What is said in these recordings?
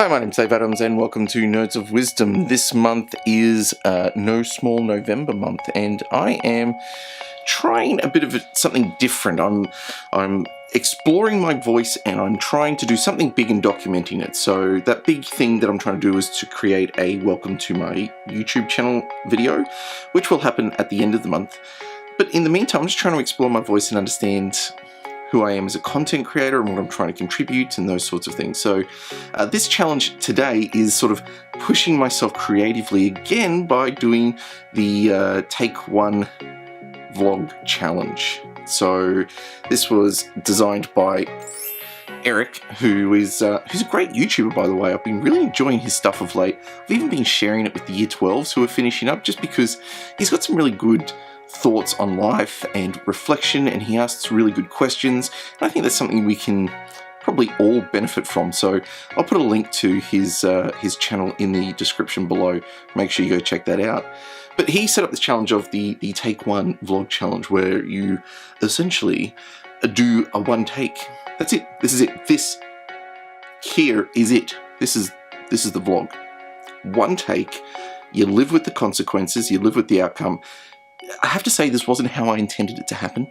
Hi, my name's Dave Adams and welcome to Nerds of Wisdom. This month is No Small November month and I am trying a bit of something different. I'm exploring my voice and I'm trying to do something big and documenting it. So that big thing that I'm trying to do is to create a welcome to my YouTube channel video, which will happen at the end of the month. But in the meantime, I'm just trying to explore my voice and understand who I am as a content creator and what I'm trying to contribute and those sorts of things. So this challenge today is sort of pushing myself creatively again by doing the Take One Vlog Challenge. So this was designed by Eric, who's a great YouTuber, by the way. I've been really enjoying his stuff of late. I've even been sharing it with the Year 12s who are finishing up, just because he's got some really good thoughts on life and reflection, and he asks really good questions, and I think that's something we can probably all benefit from. So I'll put a link to his channel in the description below. Make sure you go check that out. But he set up this challenge of the Take One Vlog Challenge, where you essentially do a one take. That's it. This is it. This here is it. This is the vlog. One take. You live with the consequences. You live with the outcome. I have to say, this wasn't how I intended it to happen.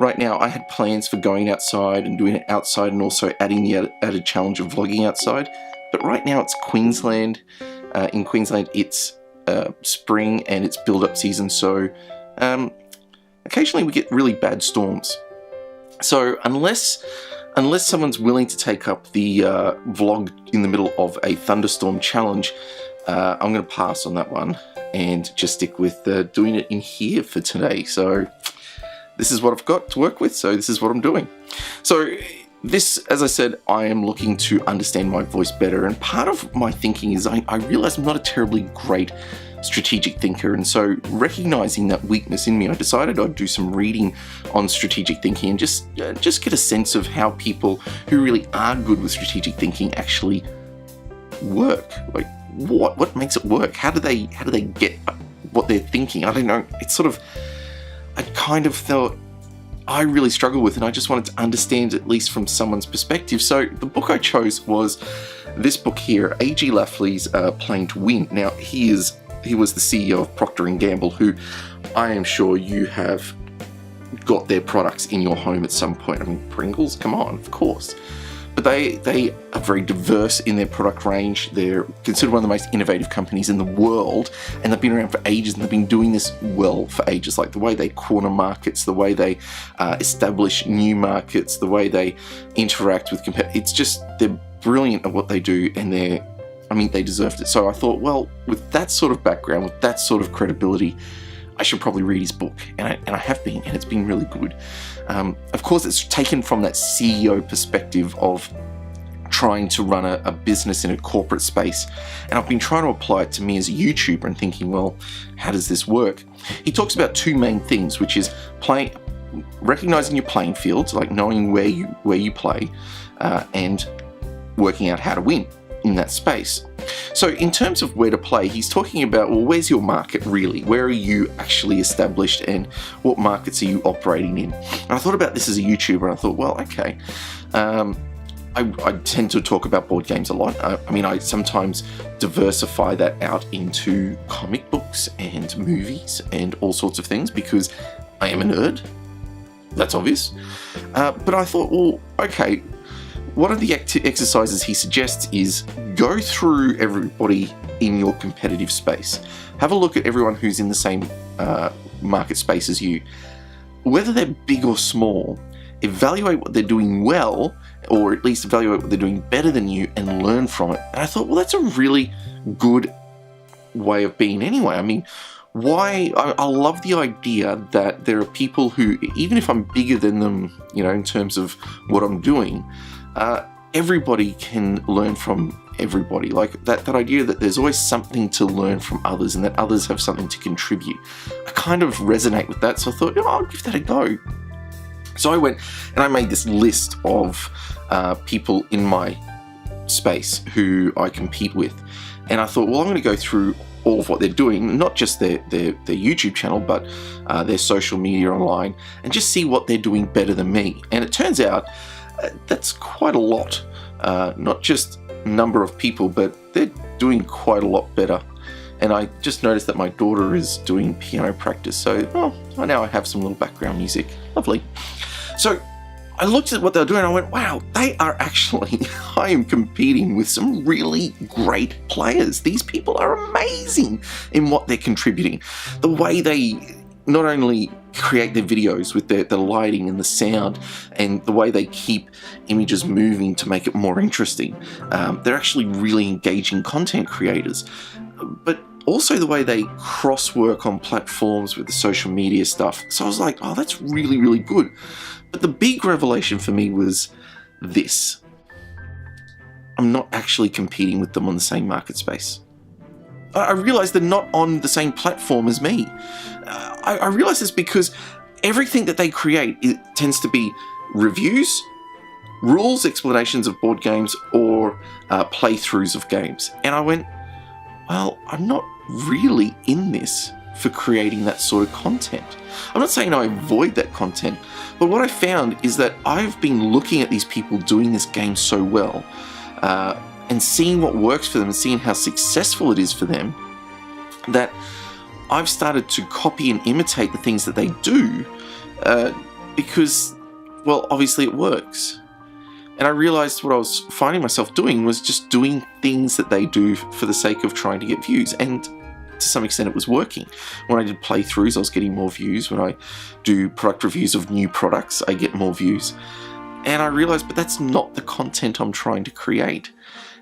Right now, I had plans for going outside and doing it outside and also adding the added challenge of vlogging outside. But right now, it's Queensland. In Queensland, it's spring and it's build-up season, so occasionally we get really bad storms. So unless someone's willing to take up the vlog in the middle of a thunderstorm challenge, I'm going to pass on that one and just stick with doing it in here for today. So this is what I've got to work with, so this is what I'm doing. So this, as I said, I am looking to understand my voice better, and part of my thinking is I realize I'm not a terribly great strategic thinker, and so recognizing that weakness in me, I decided I'd do some reading on strategic thinking and just get a sense of how people who really are good with strategic thinking actually work. Like, what makes it work? How do they get what they're thinking? I don't know. It's sort of, I kind of thought I really struggle with, and I just wanted to understand at least from someone's perspective. So the book I chose was this book here, A.G. Lafley's Playing to Win. Now he was the CEO of Procter & Gamble, who I am sure you have got their products in your home at some point. I mean, Pringles, come on, of course. But they are very diverse in their product range. They're considered one of the most innovative companies in the world, and they've been around for ages, and they've been doing this well for ages. Like the way they corner markets, the way they establish new markets, the way they interact with competitors. It's just, they're brilliant at what they do, and they deserved it. So I thought, well, with that sort of background, with that sort of credibility, I should probably read his book, and I have been, and it's been really good. Of course, it's taken from that CEO perspective of trying to run a business in a corporate space, and I've been trying to apply it to me as a YouTuber and thinking, well, how does this work? He talks about two main things, which is recognizing your playing fields, like knowing where you play, and working out how to win in that space. So in terms of where to play, he's talking about, well, where's your market really? Where are you actually established, and what markets are you operating in? And I thought about this as a YouTuber, and I thought, well, okay, I tend to talk about board games a lot. I sometimes diversify that out into comic books and movies and all sorts of things because I am a nerd. That's obvious. But I thought, well, okay, one of the exercises he suggests is go through everybody in your competitive space. Have a look at everyone who's in the same market space as you. Whether they're big or small, evaluate what they're doing well, or at least evaluate what they're doing better than you, and learn from it. And I thought, well, that's a really good way of being anyway. I mean, I love the idea that there are people who, even if I'm bigger than them, in terms of what I'm doing, everybody can learn from everybody. Like that idea that there's always something to learn from others, and that others have something to contribute. I kind of resonate with that, so I thought, I'll give that a go. So I went and I made this list of people in my space who I compete with, and I thought, well, I'm going to go through all of what they're doing, not just their YouTube channel, but their social media online, and just see what they're doing better than me. And it turns out that's quite a lot. Not just number of people, but they're doing quite a lot better. And I just noticed that my daughter is doing piano practice, so now I have some little background music. Lovely. So I looked at what they're doing and I went, wow, they are actually, I am competing with some really great players. These people are amazing in what they're contributing. The way they not only create their videos with the lighting and the sound and the way they keep images moving to make it more interesting. They're actually really engaging content creators. But also the way they cross-work on platforms with the social media stuff. So I was like, oh, that's really, really good. But the big revelation for me was this. I'm not actually competing with them on the same market space. I realized they're not on the same platform as me. I realize this because everything that they create, it tends to be reviews, rules, explanations of board games, or playthroughs of games. And I went, well, I'm not really in this for creating that sort of content. I'm not saying I avoid that content, but what I found is that I've been looking at these people doing this game so well, and seeing what works for them and seeing how successful it is for them, that I've started to copy and imitate the things that they do because, well, obviously it works. And I realized what I was finding myself doing was just doing things that they do for the sake of trying to get views. And to some extent it was working. When I did playthroughs, I was getting more views. When I do product reviews of new products, I get more views. And I realized, but that's not the content I'm trying to create.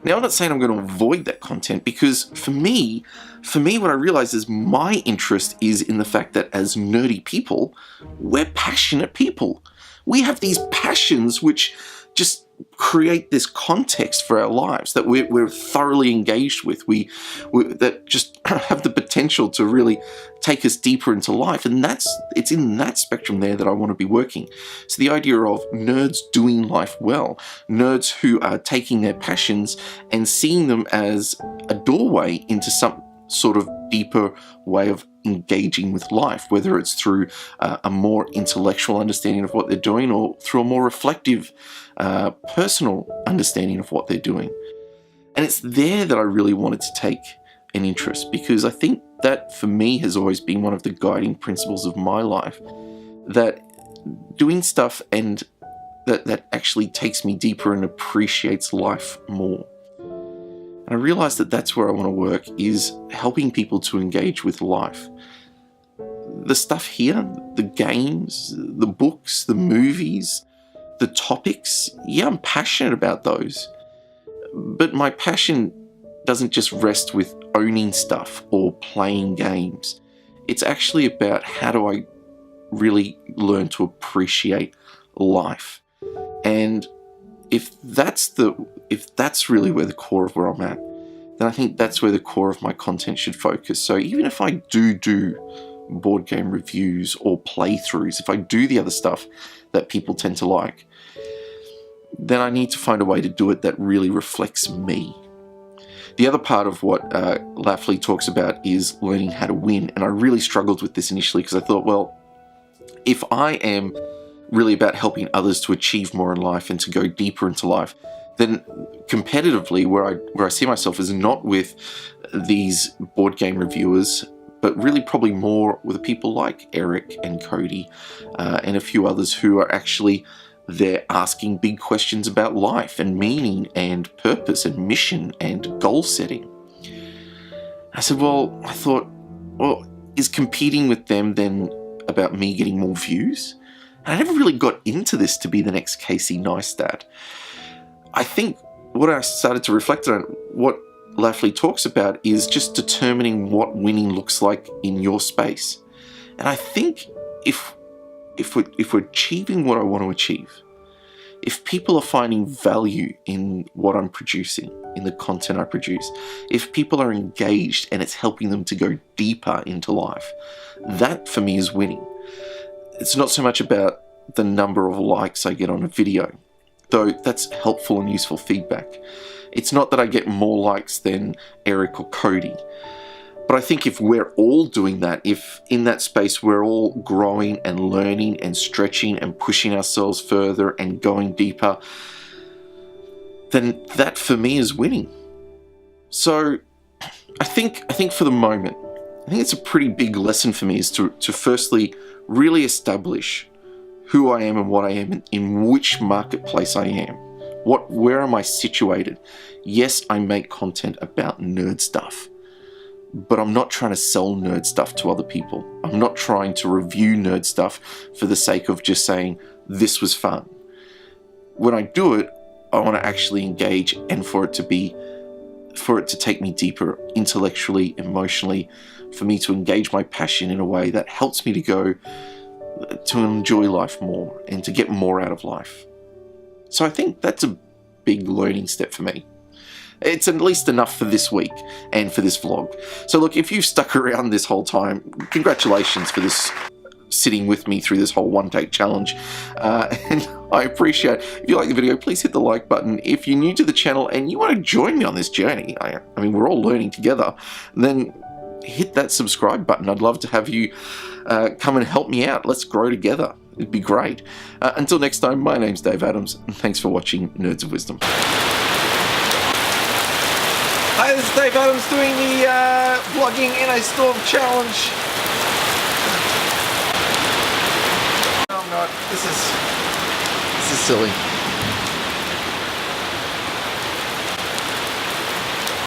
Now, I'm not saying I'm going to avoid that content, because for me, what I realize is my interest is in the fact that as nerdy people, we're passionate people. We have these passions which just create this context for our lives that we're thoroughly engaged with. We that just have the potential to really take us deeper into life, and it's in that spectrum there that I want to be working. So the idea of nerds doing life well, nerds who are taking their passions and seeing them as a doorway into some sort of deeper way of engaging with life, whether it's through a more intellectual understanding of what they're doing or through a more reflective personal understanding of what they're doing. And it's there that I really wanted to take an interest, because I think that for me has always been one of the guiding principles of my life, that doing stuff and that actually takes me deeper and appreciates life more. And I realized that that's where I want to work, is helping people to engage with life. The stuff here, the games, the books, the movies, the topics, yeah, I'm passionate about those. But my passion doesn't just rest with owning stuff or playing games. It's actually about how do I really learn to appreciate life. And if that's really where the core of where I'm at, then I think that's where the core of my content should focus. So even if I do board game reviews or playthroughs, if I do the other stuff that people tend to like, then I need to find a way to do it that really reflects me. The other part of what Lafley talks about is learning how to win. And I really struggled with this initially, because I thought, well, if I am really about helping others to achieve more in life and to go deeper into life, then competitively, where I see myself is not with these board game reviewers, but really probably more with people like Eric and Cody and a few others who are actually there asking big questions about life and meaning and purpose and mission and goal setting. I said, well, I thought, well, is competing with them then about me getting more views? And I never really got into this to be the next Casey Neistat. I think what I started to reflect on, what Lafley talks about, is just determining what winning looks like in your space. And I think if we're achieving what I want to achieve, if people are finding value in what I'm producing, in the content I produce, if people are engaged and it's helping them to go deeper into life, that for me is winning. It's not so much about the number of likes I get on a video, though that's helpful and useful feedback. It's not that I get more likes than Eric or Cody. But I think if we're all doing that, if in that space we're all growing and learning and stretching and pushing ourselves further and going deeper, then that for me is winning. So I think for the moment, I think it's a pretty big lesson for me is to firstly really establish who I am and what I am in which marketplace I am. Where am I situated? Yes, I make content about nerd stuff, but I'm not trying to sell nerd stuff to other people. I'm not trying to review nerd stuff for the sake of just saying, this was fun. When I do it, I want to actually engage and for it to take me deeper intellectually, emotionally, for me to engage my passion in a way that helps me to enjoy life more and to get more out of life. So I think that's a big learning step for me. It's at least enough for this week and for this vlog. So look, if you've stuck around this whole time, congratulations for this, sitting with me through this whole one-take challenge. And I appreciate it. If you like the video, please hit the like button. If you're new to the channel and you want to join me on this journey, I mean, we're all learning together, then hit that subscribe button. I'd love to have you come and help me out. Let's grow together. It'd be great. Until next time, my name's Dave Adams, and thanks for watching Nerds of Wisdom. Hi, this is Dave Adams doing the vlogging in a storm challenge. No, I'm not. This is silly.